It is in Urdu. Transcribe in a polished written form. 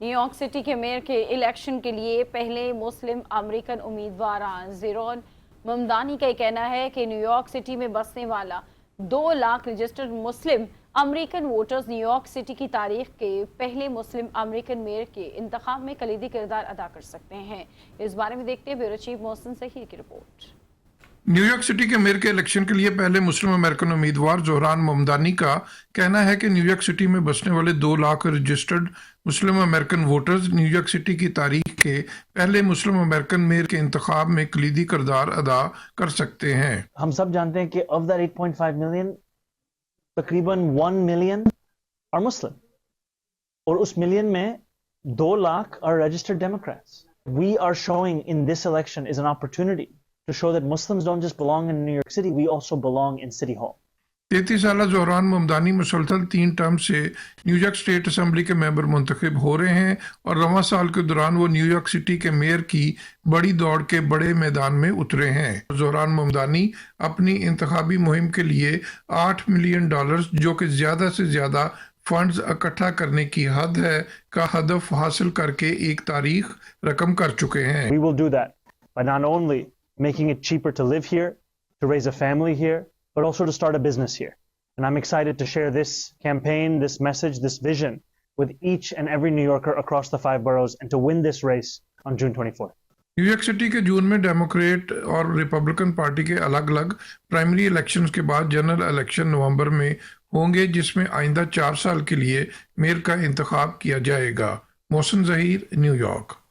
نیو یارک سٹی کے میئر کے الیکشن کے لیے پہلے مسلم امریکن امیدوار زوران ممدانی کا یہ کہنا ہے کہ نیو یارک سٹی میں بسنے والا 2 lakh registered Muslim American voters New York City کی تاریخ کے پہلے مسلم امریکن میئر کے انتخاب میں کلیدی کردار ادا کر سکتے ہیں۔ اس بارے میں دیکھتے ہیں بیورو چیف محسن ظہیر کی رپورٹ۔ نیو یارک سٹی کے میئر کے الیکشن کے لیے پہلے مسلم امریکن امیدوار زوران ممدانی کا کہنا ہے کہ نیو یارک سٹی میں بسنے والے 2 lakh registered Muslim American voters New York City کی تاریخ کے پہلے مسلم امریکن میئر کے انتخاب میں کلیدی کردار ادا کر سکتے ہیں۔ ہم سب جانتے ہیں کہ of that 8.5 million تقریباً 1 million are مسلم، اور اس ملین میں 2 lakh are registered Democrats. We are showing in this election is an opportunity to show that Muslims don't just belong in New York City, we also belong in City Hall. 33 سالہ زوران ممدانی مسلسل 3 ٹرم سے نیو یارک اسٹیٹ اسمبلی کے ممبر منتخب ہو رہے ہیں اور رواں سال کے دوران وہ نیو یارک سٹی کے میئر کی بڑی دوڑ کے بڑے میدان میں اترے ہیں۔ زوران ممدانی اپنی انتخابی مہم کے لیے $8 ملین جو کہ زیادہ سے زیادہ فنڈز اکٹھا کرنے کی حد ہے کا ہدف حاصل کر کے ایک تاریخ رقم کر چکے ہیں۔ We will do that by not only making it cheaper to live here, to raise a family here, but also to start a business here. And I'm excited to share this campaign, this message, this vision with each and every New Yorker across the 5 boroughs and to win this race on June 24th. New York city کے جون میں ڈیموکریٹ اور ریپبلکن پارٹی کے الگ الگ پرائمری الیکشنز کے بعد جنرل الیکشن نومبر میں ہوں گے، جس میں آئندہ 4 سال کے لیے میئر کا انتخاب کیا جائے گا۔ محسن ظہیر، نیو یارک۔